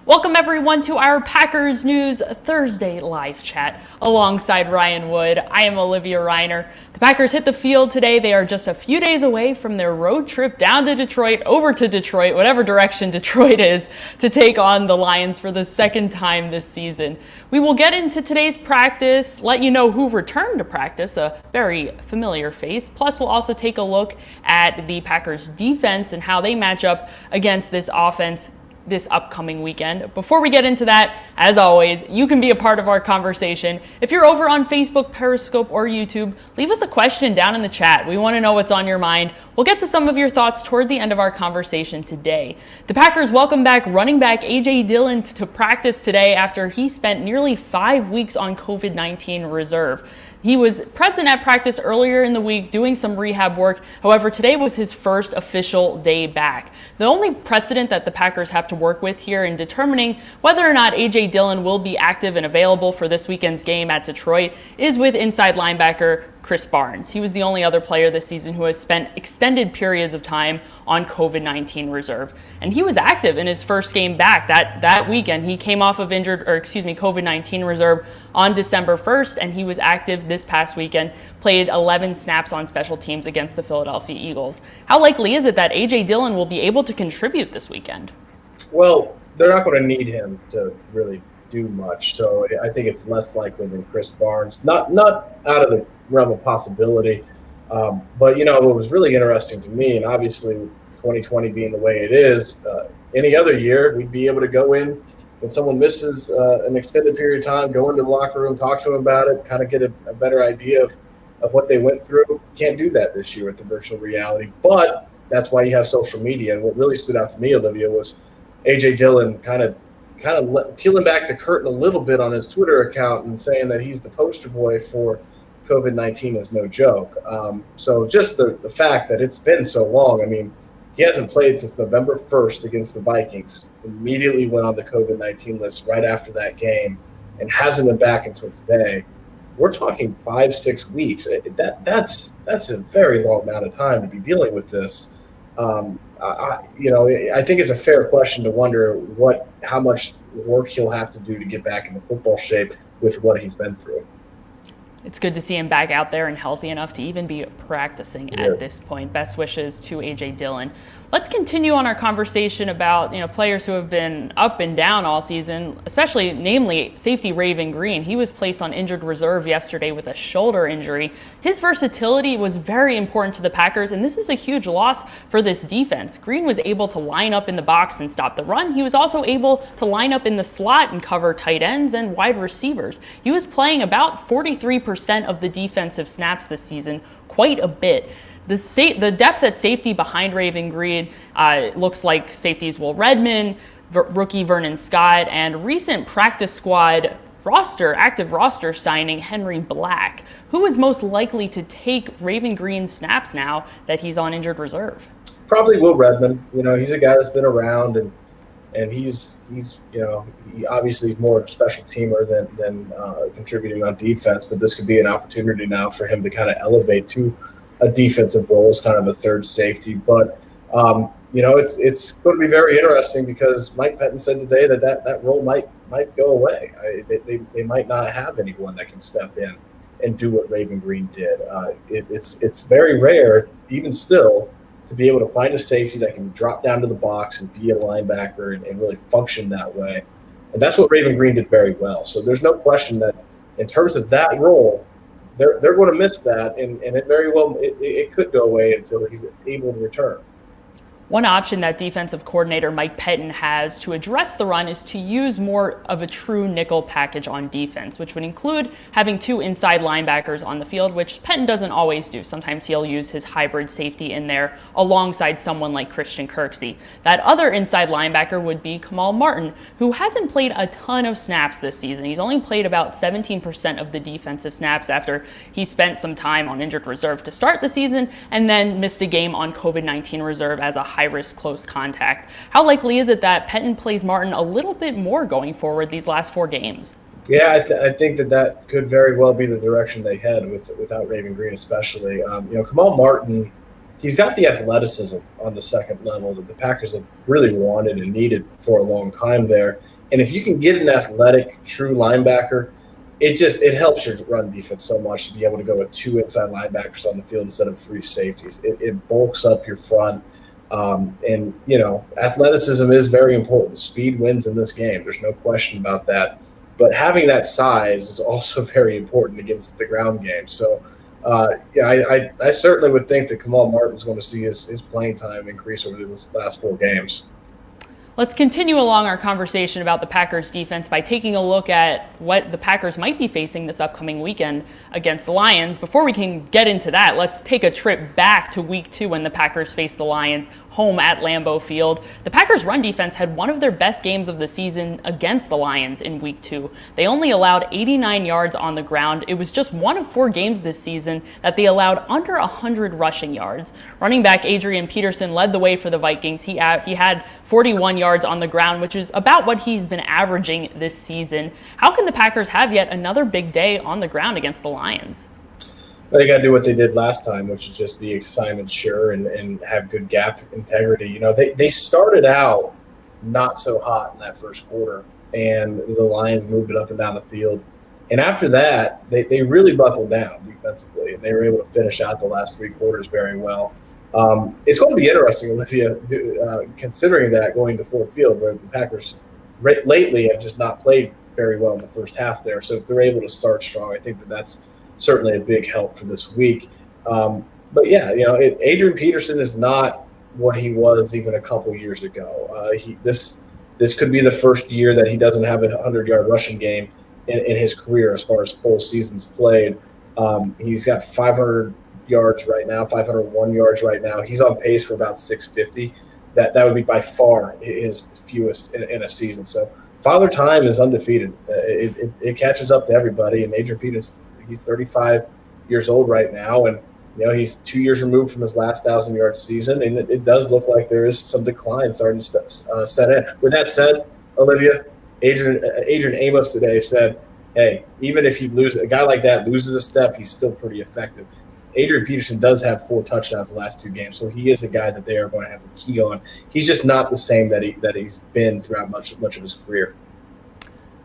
Welcome everyone to our Packers News Thursday live chat alongside Ryan Wood. I am Olivia Reiner. The Packers hit the field today. They are just a few days away from their road trip down to Detroit, over to Detroit, whatever direction Detroit is, to take on the Lions for the second time this season. We will get into today's practice, let you know who returned to practice, a very familiar face. Plus, we'll also take a look at the Packers defense and how they match up against this offense this upcoming weekend. Before we get into that, as always, you can be a part of our conversation. If you're over on Facebook, Periscope, or YouTube, leave us a question down in the chat. We want to know what's on your mind. We'll get to some of your thoughts toward the end of our conversation today. The Packers welcome back running back A.J. Dillons to practice today after he spent nearly 5 weeks on COVID-19 reserve. He was present at practice earlier in the week doing some rehab work. However, today was his first official day back. The only precedent that the Packers have to work with here in determining whether or not A.J. Dillon will be active and available for this weekend's game at Detroit is with inside linebacker Chris Barnes. He was the only other player this season who has spent extended periods of time on COVID-19 reserve. And he was active in his first game back that weekend. He came off of COVID-19 reserve on December 1st, and he was active this past weekend, played 11 snaps on special teams against the Philadelphia Eagles. How likely is it that A.J. Dillon will be able to contribute this weekend? Well, they're not going to need him to really do much, so I think it's less likely than Chris Barnes. Not out of the realm of possibility, but what was really interesting to me, and obviously 2020 being the way it is, any other year we'd be able to go in when someone misses an extended period of time, go into the locker room, talk to them about it, kind of get a better idea of what they went through. Can't do that this year with the virtual reality, but that's why you have social media. And what really stood out to me, Olivia, was A.J. Dillon kind of peeling back the curtain a little bit on his Twitter account and saying that he's the poster boy for COVID-19 is no joke. So just the fact that it's been so long, I mean, he hasn't played since November 1st against the Vikings, immediately went on the COVID-19 list right after that game, and hasn't been back until today. We're talking 5-6 weeks. That's a very long amount of time to be dealing with this. I think it's a fair question to wonder how much work he'll have to do to get back into football shape with what he's been through. It's good to see him back out there and healthy enough to even be practicing at this point. Best wishes to A.J. Dillon. Let's continue on our conversation about players who have been up and down all season, namely safety Raven Green. He was placed on injured reserve yesterday with a shoulder injury. His versatility was very important to the Packers, and this is a huge loss for this defense. Green was able to line up in the box and stop the run. He was also able to line up in the slot and cover tight ends and wide receivers. He was playing about 43% of the defensive snaps this season, quite a bit. The depth at safety behind Raven Green looks like safeties Will Redmond, rookie Vernon Scott, and recent practice squad active roster signing Henry Black. Who is most likely to take Raven Green's snaps now that he's on injured reserve? Probably Will Redmond. He's a guy that's been around, and he's he obviously is more of a special teamer than contributing on defense, but this could be an opportunity now for him to kind of elevate to a defensive role as kind of a third safety. But it's going to be very interesting because Mike Pettin said today that role might go away. They might not have anyone that can step in and do what Raven Green did. It's very rare, even still, to be able to find a safety that can drop down to the box and be a linebacker and really function that way. And that's what Raven Green did very well. So there's no question that in terms of that role, they're going to miss that, and it very well it could go away until he's able to return. One option that defensive coordinator Mike Pettin has to address the run is to use more of a true nickel package on defense, which would include having two inside linebackers on the field, which Pettin doesn't always do. Sometimes he'll use his hybrid safety in there alongside someone like Christian Kirksey. That other inside linebacker would be Kamal Martin, who hasn't played a ton of snaps this season. He's only played about 17% of the defensive snaps after he spent some time on injured reserve to start the season and then missed a game on COVID-19 reserve as a high-risk close contact. How likely is it that Pettin plays Martin a little bit more going forward these last 4 games? Yeah, I think that could very well be the direction they head without Raven Green especially. Kamal Martin, he's got the athleticism on the second level that the Packers have really wanted and needed for a long time there. And if you can get an athletic, true linebacker, it helps your run defense so much to be able to go with 2 inside linebackers on the field instead of 3 safeties. It bulks up your front. And, athleticism is very important. Speed wins in this game. There's no question about that. But having that size is also very important against the ground game. So, I certainly would think that Kamal Martin's going to see his playing time increase over the last 4 games. Let's continue along our conversation about the Packers defense by taking a look at what the Packers might be facing this upcoming weekend against the Lions. Before we can get into that, let's take a trip back to week 2 when the Packers faced the Lions home at Lambeau Field. The Packers' run defense had one of their best games of the season against the Lions in week 2. They only allowed 89 yards on the ground. It was just one of 4 games this season that they allowed under 100 rushing yards. Running back Adrian Peterson led the way for the Vikings. He had 41 yards on the ground, which is about what he's been averaging this season. How can the Packers have yet another big day on the ground against the Lions? They got to do what they did last time, which is just be assignment sure and have good gap integrity. They started out not so hot in that first quarter, and the Lions moved it up and down the field. And after that, they really buckled down defensively, and they were able to finish out the last 3 quarters very well. It's going to be interesting, Olivia, considering that going to Ford Field, where the Packers lately have just not played very well in the first half there. So if they're able to start strong, I think that's certainly a big help for this week. But yeah, Adrian Peterson is not what he was even a couple years ago. This could be the first year that he doesn't have a 100-yard rushing game in his career as far as full seasons played. He's got 500 yards right now, 501 yards right now. He's on pace for about 650. That would be by far his fewest in a season. So Father Time is undefeated. It catches up to everybody, and Adrian Peterson, he's 35 years old right now, and he's 2 years removed from his last 1,000-yard season, and it does look like there is some decline starting to set in. With that said, Olivia, Adrian Amos today said, hey, even if a guy like that loses a step, he's still pretty effective. Adrian Peterson does have 4 touchdowns the last 2 games, so he is a guy that they are going to have to key on. He's just not the same that he's been throughout much of his career.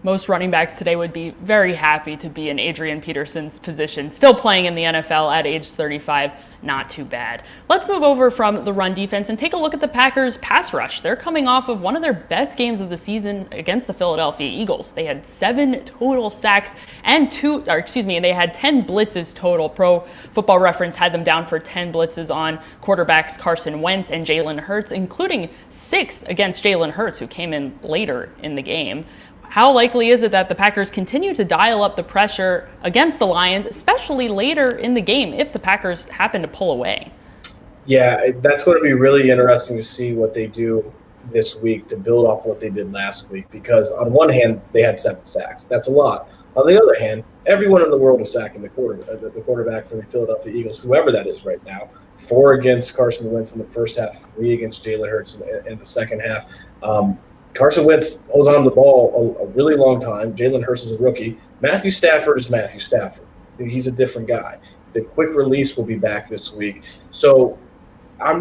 Most running backs today would be very happy to be in Adrian Peterson's position, still playing in the NFL at age 35. Not too bad. Let's move over from the run defense and take a look at the Packers pass rush. They're coming off of one of their best games of the season against the Philadelphia Eagles. They had 7 total sacks and they had 10 blitzes total. Pro Football Reference had them down for 10 blitzes on quarterbacks Carson Wentz and Jalen Hurts, including 6 against Jalen Hurts, who came in later in the game. How likely is it that the Packers continue to dial up the pressure against the Lions, especially later in the game, if the Packers happen to pull away? Yeah, that's going to be really interesting to see what they do this week to build off what they did last week, because on one hand, they had 7 sacks. That's a lot. On the other hand, everyone in the world is sacking the quarterback for the Philadelphia Eagles, whoever that is right now. 4 against Carson Wentz in the first half, 3 against Jalen Hurts in the second half. Carson Wentz holds on to the ball a really long time. Jalen Hurts is a rookie. Matthew Stafford is Matthew Stafford. He's a different guy. The quick release will be back this week. So I'm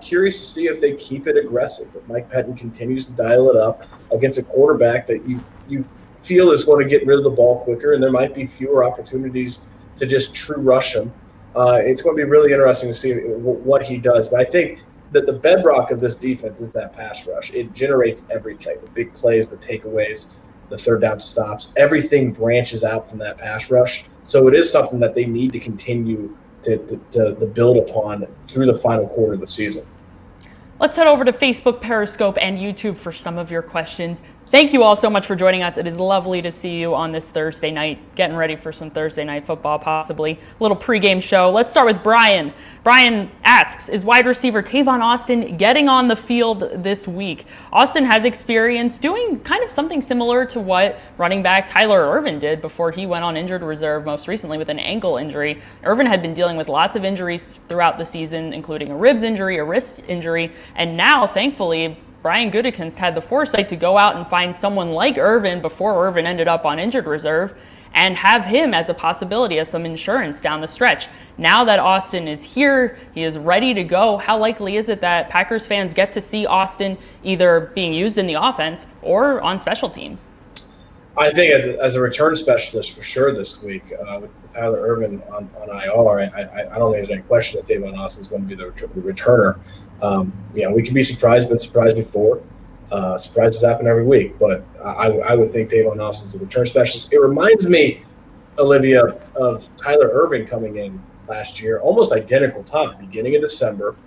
curious to see if they keep it aggressive. If Mike Pettin continues to dial it up against a quarterback that you feel is going to get rid of the ball quicker, and there might be fewer opportunities to just true rush him. It's going to be really interesting to see what he does. But I think that the bedrock of this defense is that pass rush. It generates everything, the big plays, the takeaways, the third down stops. Everything branches out from that pass rush. So it is something that they need to continue to build upon through the final quarter of the season. Let's head over to Facebook, Periscope, and YouTube for some of your questions. Thank you all so much for joining us. It is lovely to see you on this Thursday night, getting ready for some Thursday night football, possibly. A little pregame show. Let's start with Brian. Brian asks, is wide receiver Tavon Austin getting on the field this week? Austin has experience doing kind of something similar to what running back Tyler Ervin did before he went on injured reserve, most recently with an ankle injury. Ervin had been dealing with lots of injuries throughout the season, including a ribs injury, a wrist injury, and now, thankfully, Brian Gutekunst had the foresight to go out and find someone like Ervin before Ervin ended up on injured reserve. and have him as a possibility, as some insurance down the stretch. Now that Austin is here, he is ready to go. How likely is it that Packers fans get to see Austin either being used in the offense or on special teams? I think as a return specialist for sure this week, with Tyler Ervin on IR, I don't think there's any question that Tavon Austin is going to be the returner. We can be surprised, been surprised before. Surprises happen every week, but I would think Tavon Austin is a return specialist. It reminds me, Olivia, of Tyler Ervin coming in last year, almost identical time, beginning of December,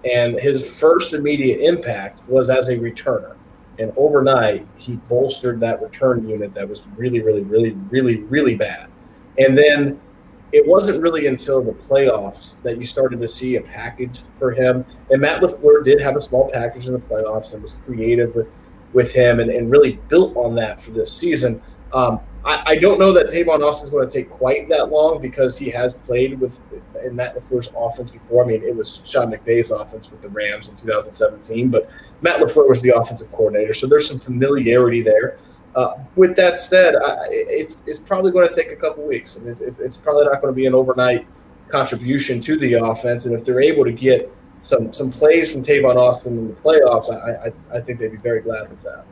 and his first immediate impact was as a returner. And overnight, he bolstered that return unit that was really, really, really, really, really bad. And then it wasn't really until the playoffs that you started to see a package for him. And Matt LaFleur did have a small package in the playoffs and was creative with him and really built on that for this season. I don't know that Tavon Austin is going to take quite that long because he has played in Matt LaFleur's offense before. I mean, it was Sean McVay's offense with the Rams in 2017, but Matt LaFleur was the offensive coordinator, so there's some familiarity there. With that said, it's probably going to take a couple weeks, and it's probably not going to be an overnight contribution to the offense. And if they're able to get some plays from Tavon Austin in the playoffs, I think they'd be very glad with that.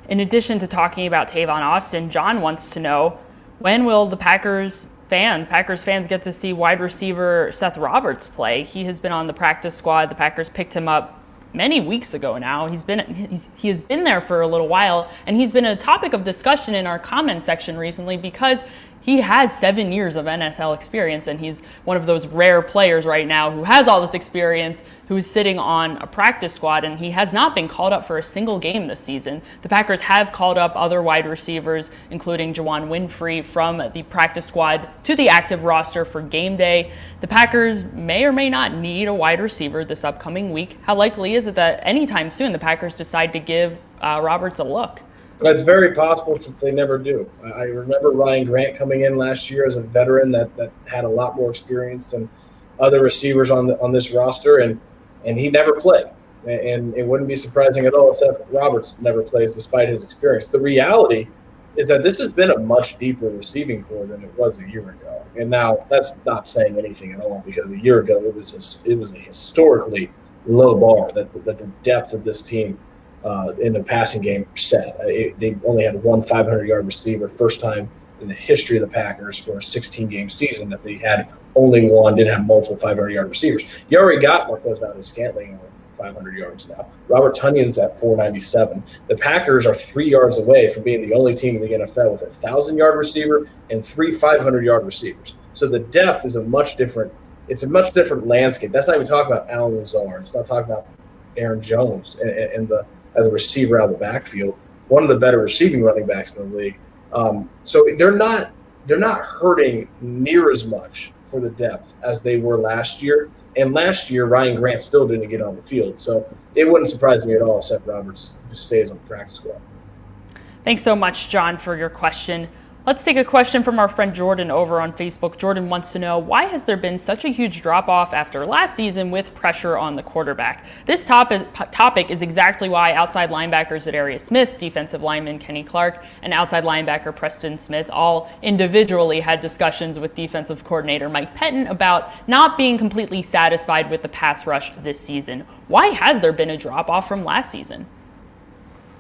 In addition to talking about Tavon Austin, John wants to know, when will the Packers fans get to see wide receiver Seth Roberts play? He has been on the practice squad. The Packers picked him up many weeks ago now. He has been there for a little while, and he's been a topic of discussion in our comment section recently because he has 7 years of NFL experience, and he's one of those rare players right now who has all this experience, who is sitting on a practice squad, and he has not been called up for a single game this season. The Packers have called up other wide receivers, including Juwann Winfree, from the practice squad to the active roster for game day. The Packers may or may not need a wide receiver this upcoming week. How likely is it that anytime soon the Packers decide to give Roberts a look? It's very possible that they never do. I remember Ryan Grant coming in last year as a veteran that had a lot more experience than other receivers on this roster, and he never played. And it wouldn't be surprising at all if Seth Roberts never plays despite his experience. The reality is that this has been a much deeper receiving core than it was a year ago. And now that's not saying anything at all because a year ago it was a historically low bar that the depth of this team in the passing game set. They only had one 500-yard receiver, first time in the history of the Packers for a 16-game season that they had only one, didn't have multiple 500-yard receivers. You already got Marquez Valdez-Scantling on 500 yards now. Robert Tunyon's at 497. The Packers are 3 yards away from being the only team in the NFL with a 1,000-yard receiver and 3 500-yard receivers. So the depth is a much different landscape. That's not even talking about Allen Lazard. It's not talking about Aaron Jones as a receiver out of the backfield, one of the better receiving running backs in the league. So they're not hurting near as much for the depth as they were last year. And last year, Ryan Grant still didn't get on the field. So it wouldn't surprise me at all if Seth Roberts just stays on the practice squad. Thanks so much, John, for your question. Let's take a question from our friend Jordan over on Facebook. Jordan wants to know, why has there been such a huge drop-off after last season with pressure on the quarterback? This topic is exactly why outside linebackers Zadarius Smith, defensive lineman Kenny Clark, and outside linebacker Preston Smith all individually had discussions with defensive coordinator Mike Pettin about not being completely satisfied with the pass rush this season. Why has there been a drop-off from last season?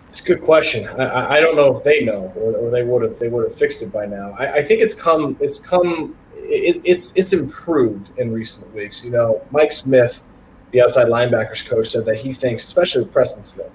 It's a good question. I don't know if they know, or they would have fixed it by now. I think it's improved in recent weeks. You know, Mike Smith, the outside linebackers coach, said that he thinks, especially with Preston Smith,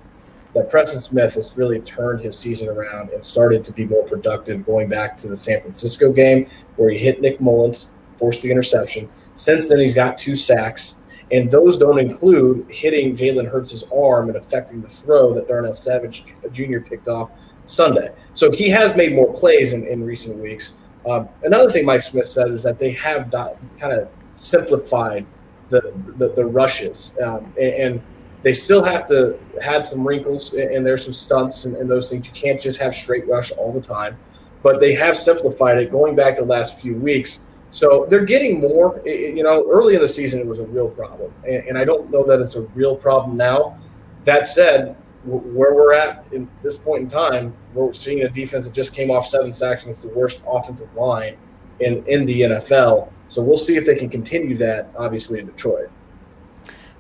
that Preston Smith has really turned his season around and started to be more productive going back to the San Francisco game where he hit Nick Mullins, forced the interception. Since then, he's got 2 sacks. And those don't include hitting Jalen Hurts' arm and affecting the throw that Darnell Savage Jr. picked off Sunday. So he has made more plays in recent weeks. Another thing Mike Smith said is that they have kind of simplified the rushes. And they still have to have some wrinkles, and there's some stunts and those things. You can't just have straight rush all the time. But they have simplified it going back to the last few weeks. So they're getting more. You know, early in the season it was a real problem, and I don't know that it's a real problem now. That said, where we're at in this point in time, we're seeing a defense that just came off 7 sacks against the worst offensive line in the NFL. So we'll see if they can continue that, obviously, in Detroit.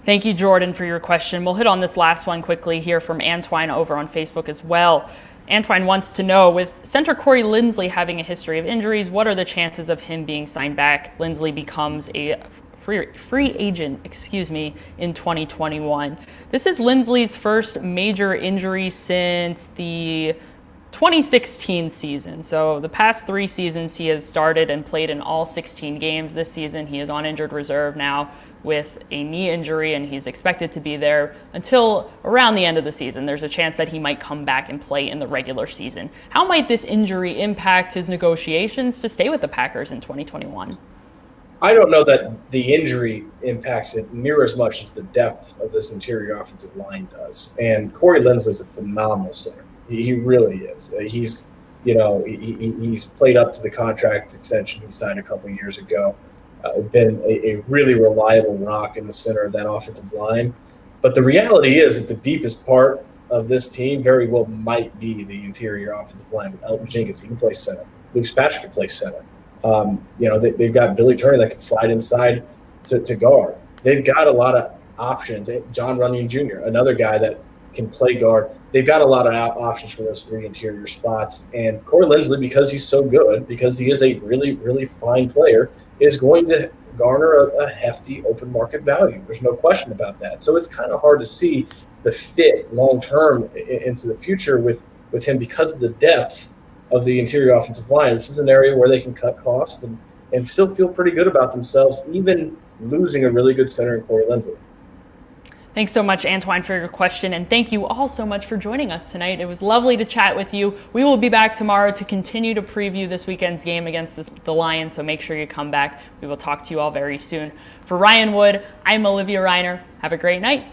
Thank you, Jordan, for your question. We'll hit on this last one quickly here from Antoine over on Facebook as well. Antoine wants to know, with center Corey Linsley having a history of injuries, what are the chances of him being signed back? Linsley becomes a free agent, in 2021. This is Linsley's first major injury since the 2016 season. So the past 3 seasons he has started and played in all 16 games. This season he is on injured reserve now with a knee injury, and he's expected to be there until around the end of the season. There's a chance that he might come back and play in the regular season. How might this injury impact his negotiations to stay with the Packers in 2021? I don't know that the injury impacts it near as much as the depth of this interior offensive line does. And Corey Linsley is a phenomenal center. He really is. He's played up to the contract extension he signed a couple of years ago. Been a really reliable rock in the center of that offensive line. But the reality is that the deepest part of this team very well might be the interior offensive line. With Elton Jenkins, he can play center. Luke Patrick can play center. They've got Billy Turner that can slide inside to guard. They've got a lot of options. John Runyon Jr., another guy that can play guard. They've got a lot of options for those 3 interior spots. And Corey Linsley, because he's so good, because he is a really, really fine player, is going to garner a hefty open market value. There's no question about that. So it's kind of hard to see the fit long-term into the future with him because of the depth of the interior offensive line. This is an area where they can cut costs and still feel pretty good about themselves, even losing a really good center in Corey Linsley. Thanks so much, Antoine, for your question, and thank you all so much for joining us tonight. It was lovely to chat with you. We will be back tomorrow to continue to preview this weekend's game against the Lions, so make sure you come back. We will talk to you all very soon. For Ryan Wood, I'm Olivia Reiner. Have a great night.